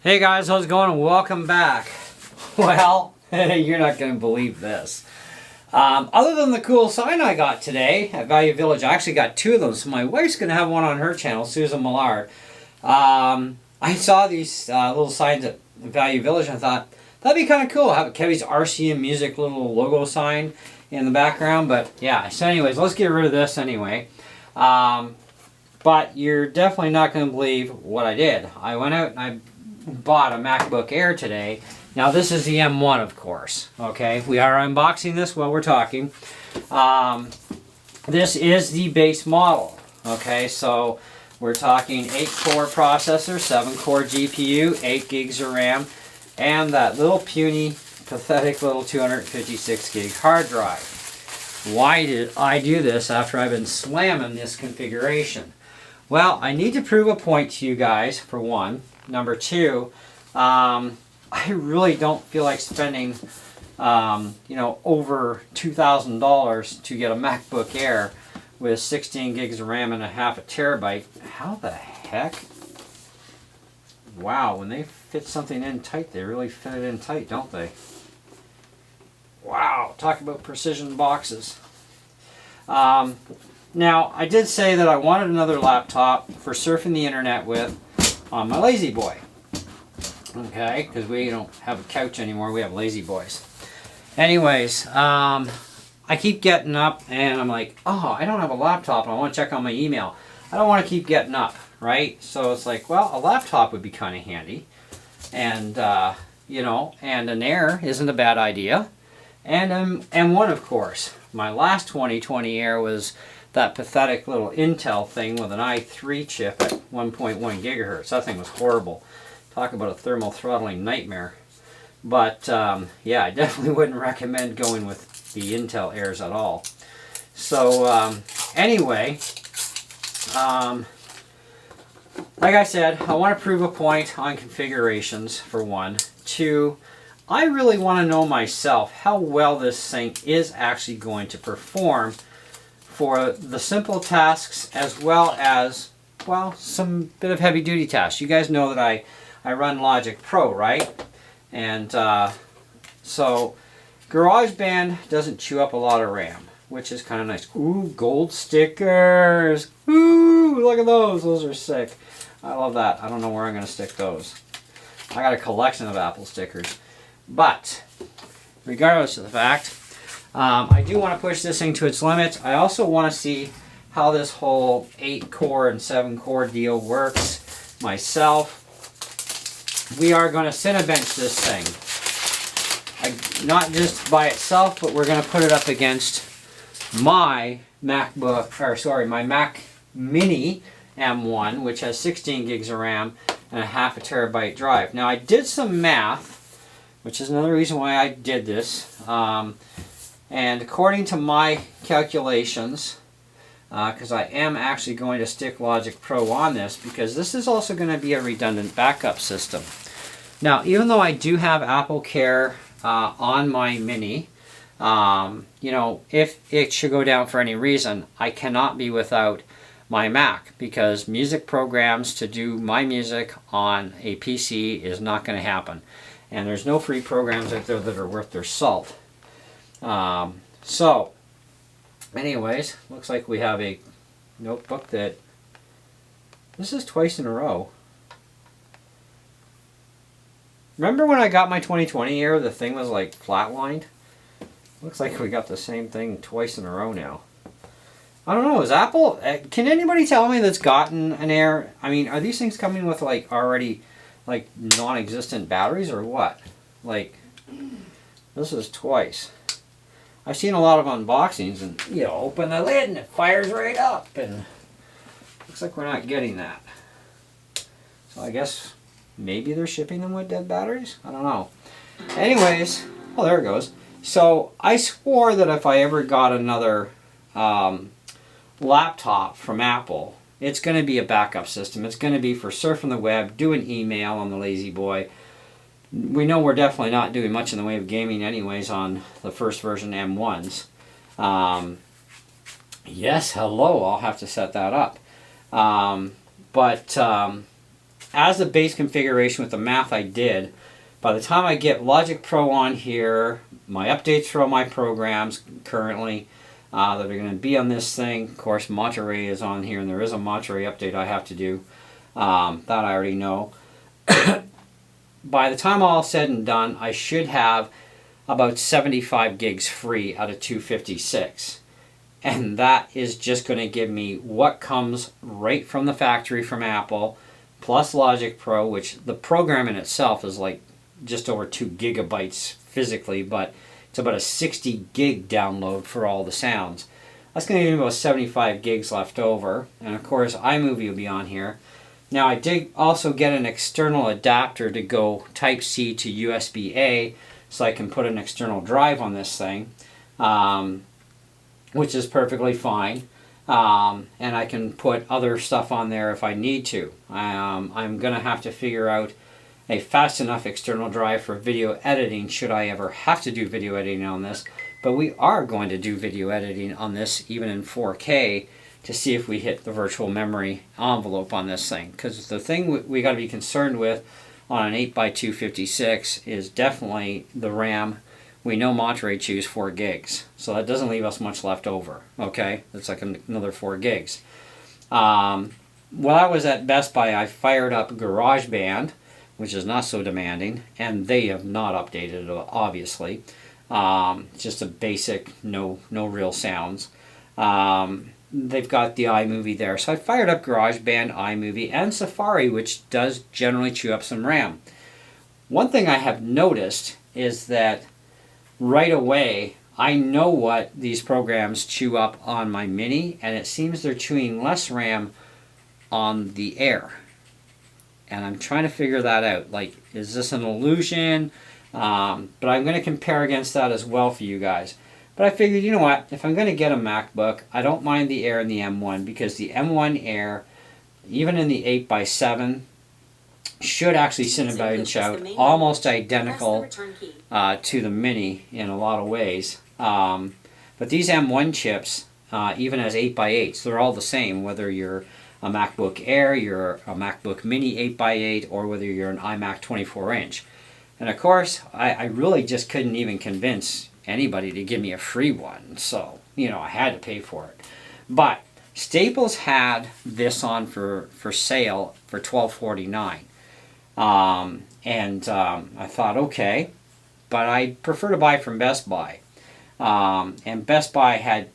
Hey guys, how's it going? Welcome back. Well, you're not going to believe this. Other than the cool sign I got today at Value Village, I actually got two of them. So my wife's going to have one on her channel, Susan Millard. I saw these little signs at Value Village and I thought, that'd be kind of cool. Have Kevy's RC and Music little logo sign in the background. But yeah, so anyways, let's get rid of this anyway. But you're definitely not going to believe what I did. I went out and I bought a MacBook Air today. Now this is the M1, of course. Okay, we are unboxing this while we're talking. This is the base model. Okay, so we're talking 8-core processor, 7-core GPU, 8 gigs of RAM, and that little puny, pathetic little 256 gig hard drive. Why did I do this after I've been slamming this configuration? Well, I need to prove a point to you guys, for one. Number two, I really don't feel like spending, over $2,000 to get a MacBook Air with 16 gigs of RAM and a half a terabyte. How the heck? Wow, when they fit something in tight, they really fit it in tight, don't they? Wow, talk about precision boxes. Now, I did say that I wanted another laptop for surfing the internet with on my Lazy Boy. Okay, because we don't have a couch anymore, we have Lazy Boys. Anyways, I keep getting up and I'm like, oh, I don't have a laptop and I want to check on my email. I don't want to keep getting up, right? So it's like, well, a laptop would be kind of handy. And, and an Air isn't a bad idea. And M1, of course. My last 2020 Air was that pathetic little Intel thing with an i3 chip at 1.1 gigahertz. That thing was horrible. Talk about a thermal throttling nightmare. But yeah, I definitely wouldn't recommend going with the Intel Airs at all. So anyway, like I said, I want to prove a point on configurations for one. Two, I really want to know myself how well this thing is actually going to perform for the simple tasks as well as, well, some bit of heavy duty tasks. You guys know that I run Logic Pro, right? And so GarageBand doesn't chew up a lot of RAM, which is kind of nice. Ooh, gold stickers. Ooh, look at those. Those are sick. I love that. I don't know where I'm going to stick those. I got a collection of Apple stickers. But regardless of the fact, I do want to push this thing to its limits. I also want to see how this whole 8-core and 7-core deal works myself. We are going to Cinebench this thing. Not just by itself, but we're going to put it up against my my Mac Mini M1, which has 16 gigs of RAM and a half a terabyte drive. Now I did some math, which is another reason why I did this. And according to my calculations, because I am actually going to stick Logic Pro on this, because this is also going to be a redundant backup system. Now, even though I do have Apple Care on my Mini, if it should go down for any reason, I cannot be without my Mac, because music programs to do my music on a PC is not going to happen. And there's no free programs out there that are worth their salt. So, anyways, looks like we have a notebook that, this is twice in a row. Remember when I got my 2020 Air, the thing was like flatlined? Looks like we got the same thing twice in a row now. I don't know, is Apple, can anybody tell me that's gotten an Air? I mean, are these things coming with like already like non-existent batteries or what? Like, this is twice. I've seen a lot of unboxings and, open the lid and it fires right up, and looks like we're not getting that. So I guess maybe they're shipping them with dead batteries? I don't know. Anyways, oh, there it goes. So I swore that if I ever got another laptop from Apple, it's going to be a backup system. It's going to be for surfing the web, doing email on the Lazy Boy. We know we're definitely not doing much in the way of gaming anyways on the first version M1s. Yes, hello, I'll have to set that up. as a base configuration with the math I did, by the time I get Logic Pro on here, my updates for all my programs currently that are going to be on this thing, of course Monterey is on here, and there is a Monterey update I have to do, that I already know. By the time all said and done, I should have about 75 gigs free out of 256. And that is just going to give me what comes right from the factory from Apple, plus Logic Pro, which the program in itself is like just over 2 gigabytes physically, but it's about a 60 gig download for all the sounds. That's going to give me about 75 gigs left over. And of course, iMovie will be on here. Now, I did also get an external adapter to go Type-C to USB-A, so I can put an external drive on this thing, which is perfectly fine. And I can put other stuff on there if I need to. I'm going to have to figure out a fast enough external drive for video editing should I ever have to do video editing on this. But we are going to do video editing on this even in 4K to see if we hit the virtual memory envelope on this thing. Because the thing we got to be concerned with on an 8x256 is definitely the RAM. We know Monterey chews 4 gigs, so that doesn't leave us much left over. Okay, that's like another 4 gigs. While I was at Best Buy, I fired up GarageBand, which is not so demanding, and they have not updated it, obviously. Just a basic, no real sounds. They've got the iMovie there, so I fired up GarageBand, iMovie, and Safari, which does generally chew up some RAM. One thing I have noticed is that right away, I know what these programs chew up on my Mini, and it seems they're chewing less RAM on the Air. And I'm trying to figure that out. Like, is this an illusion? But I'm going to compare against that as well for you guys. But I figured, you know what, if I'm going to get a MacBook, I don't mind the Air and the M1, because the M1 Air, even in the 8x7, should actually sit about and shout almost identical to the Mini in a lot of ways. But these M1 chips, even as 8x8s, they're all the same, whether you're a MacBook Air, you're a MacBook Mini 8x8, or whether you're an iMac 24-inch. And of course, I really just couldn't even convince anybody to give me a free one, so, you know, I had to pay for it. But Staples had this on for sale for $12.49. I thought, okay, but I prefer to buy from Best Buy. And Best Buy had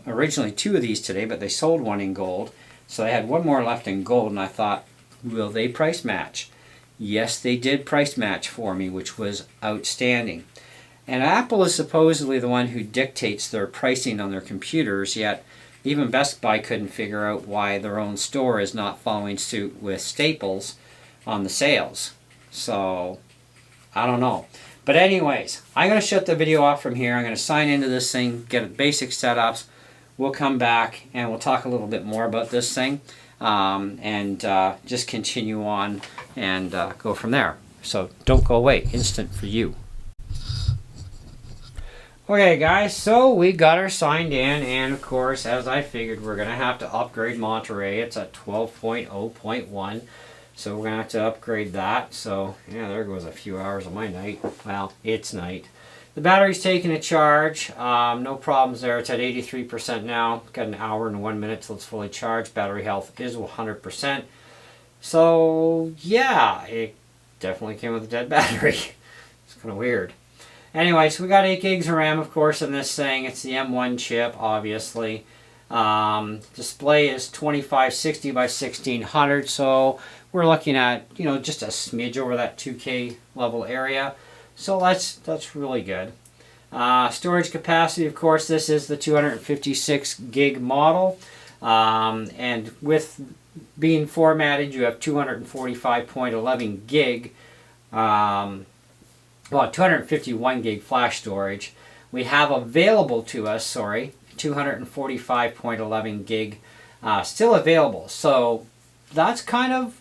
originally 2 of these today, but they sold one in gold. So they had one more left in gold, and I thought, will they price match? Yes, they did price match for me, which was outstanding. And Apple is supposedly the one who dictates their pricing on their computers, yet even Best Buy couldn't figure out why their own store is not following suit with Staples on the sales. So, I don't know. But anyways, I'm going to shut the video off from here. I'm going to sign into this thing, get basic setups. We'll come back and we'll talk a little bit more about this thing, and just continue on and go from there. So don't go away. Instant for you. Okay guys, so we got her signed in, and of course, as I figured, we're going to have to upgrade Monterey. It's at 12.0.1, so we're going to have to upgrade that. So yeah, there goes a few hours of my night. Well, it's night. The battery's taking a charge. No problems there. It's at 83% now. Got an hour and 1 minute till it's fully charged. Battery health is 100%. So yeah, it definitely came with a dead battery. It's kind of weird. Anyway, so we got 8 gigs of RAM, of course, in this thing. It's the M1 chip, obviously. Display is 2560 by 1600, so we're looking at, you know, just a smidge over that 2K level area. So that's really good. Storage capacity, of course, this is the 256 gig model. And with being formatted, you have 245.11 gig. Well, 251 gig flash storage. We have available to us, 245.11 gig still available. So that's kind of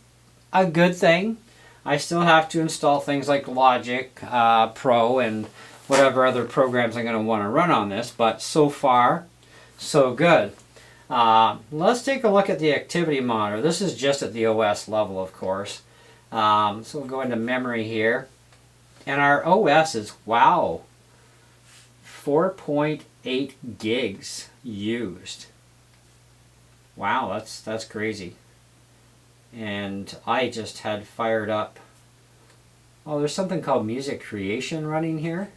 a good thing. I still have to install things like Logic Pro and whatever other programs I'm going to want to run on this, but so far, so good. Let's take a look at the activity monitor. This is just at the OS level, of course. So we'll go into memory here. And our OS is, wow, 4.8 gigs used. Wow, that's crazy. And I just had fired up. Oh, there's something called music creation running here.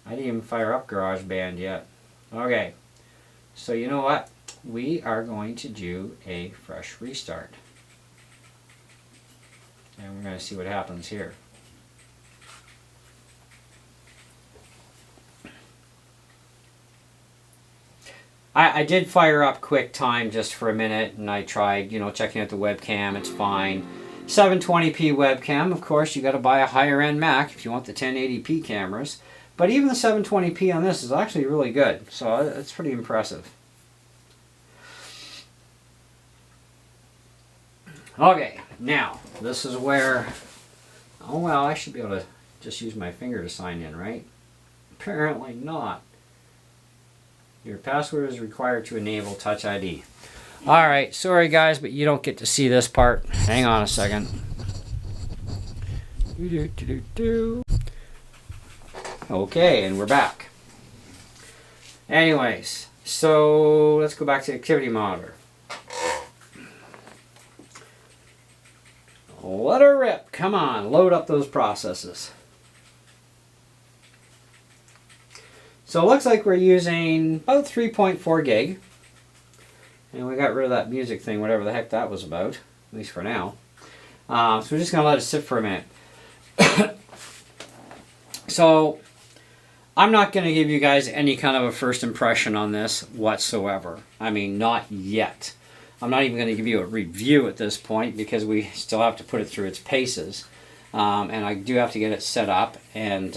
I didn't even fire up GarageBand yet. Okay, so you know what? We are going to do a fresh restart. And we're going to see what happens here. I did fire up QuickTime just for a minute, and I tried, checking out the webcam. It's fine. 720p webcam, of course, you got to buy a higher end Mac if you want the 1080p cameras. But even the 720p on this is actually really good, so it's pretty impressive. Okay, now this is where, oh well, I should be able to just use my finger to sign in, right? Apparently not. Your password is required to enable Touch ID. Alright, sorry guys, but you don't get to see this part. Hang on a second. Okay, and we're back. Anyways, so let's go back to the activity monitor. Let her rip. Come on, load up those processes. So it looks like we're using about 3.4 gig. And we got rid of that music thing, whatever the heck that was about, at least for now. So we're just going to let it sit for a minute. So I'm not going to give you guys any kind of a first impression on this whatsoever. I mean, not yet. I'm not even going to give you a review at this point because we still have to put it through its paces. And I do have to get it set up and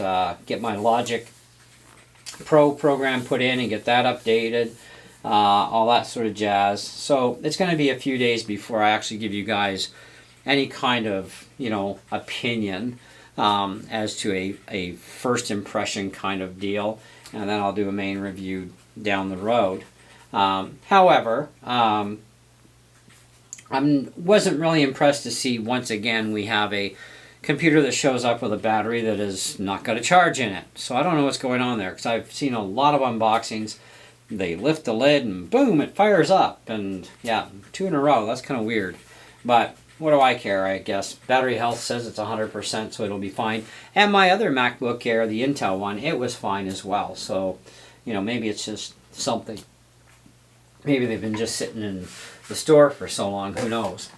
get my Logic Pro program put in and get that updated. All that sort of jazz. So it's going to be a few days before I actually give you guys any kind of, opinion as to a first impression kind of deal. And then I'll do a main review down the road. However, I wasn't really impressed to see once again we have a computer that shows up with a battery that is not got a charge in it. So I don't know what's going on there because I've seen a lot of unboxings. They lift the lid and boom, it fires up. And yeah, 2 in a row. That's kind of weird. But what do I care, I guess. Battery health says it's 100%, so it'll be fine. And my other MacBook Air, the Intel one, it was fine as well. So, maybe it's just something. Maybe they've been just sitting in the store for so long, who knows.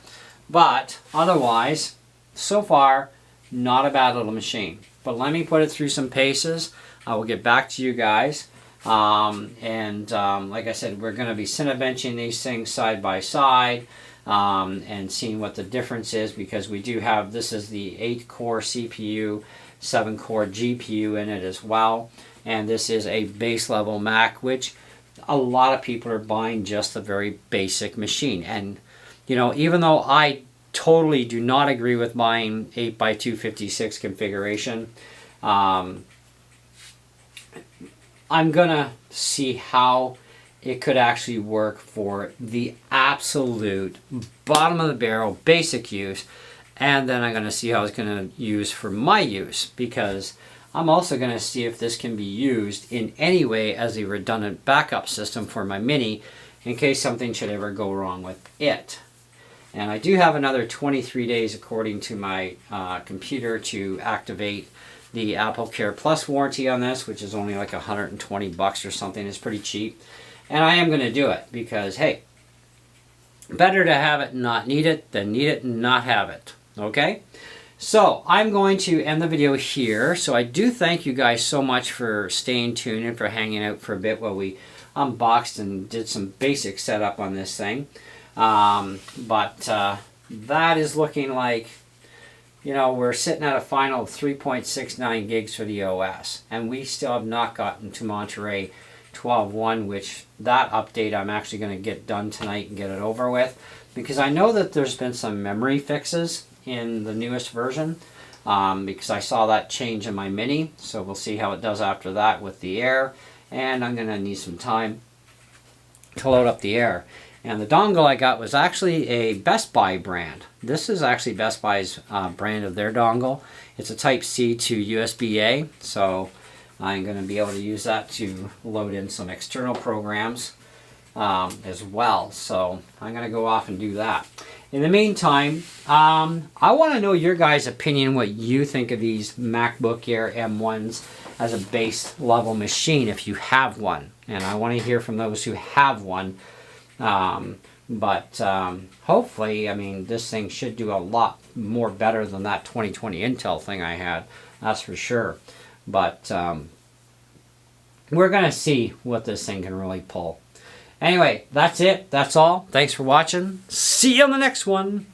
But otherwise, so far, not a bad little machine. But let me put it through some paces. I will get back to you guys. Like I said, we're going to be Cinebenching these things side by side and seeing what the difference is, because we do have, this is the 8-core CPU, 7-core GPU in it as well. And this is a base level Mac, which a lot of people are buying just the very basic machine. And, even though I totally do not agree with buying 8x256 configuration, I'm gonna see how it could actually work for the absolute bottom of the barrel basic use, and then I'm gonna see how it's gonna use for my use, because I'm also gonna see if this can be used in any way as a redundant backup system for my Mini in case something should ever go wrong with it. And I do have another 23 days according to my computer to activate the Apple Care Plus warranty on this, which is only like $120 or something. It's pretty cheap. And I am going to do it because, hey, better to have it and not need it than need it and not have it. Okay? So I'm going to end the video here. So I do thank you guys so much for staying tuned and for hanging out for a bit while we unboxed and did some basic setup on this thing. That is looking like, we're sitting at a final of 3.69 gigs for the OS, and we still have not gotten to Monterey 12.1, which that update I'm actually going to get done tonight and get it over with, because I know that there's been some memory fixes in the newest version, because I saw that change in my Mini, so we'll see how it does after that with the Air, and I'm going to need some time to load up the air. And the dongle I got was actually a Best Buy brand. This is actually Best Buy's brand of their dongle. It's a Type-C to USB-A, so I'm going to be able to use that to load in some external programs as well. So I'm going to go off and do that. In the meantime, I want to know your guys' opinion, what you think of these MacBook Air M1s as a base level machine if you have one. And I want to hear from those who have one. Hopefully, I mean, this thing should do a lot more better than that 2020 Intel thing I had. That's for sure. But we're going to see what this thing can really pull. Anyway, that's it. That's all. Thanks for watching. See you on the next one.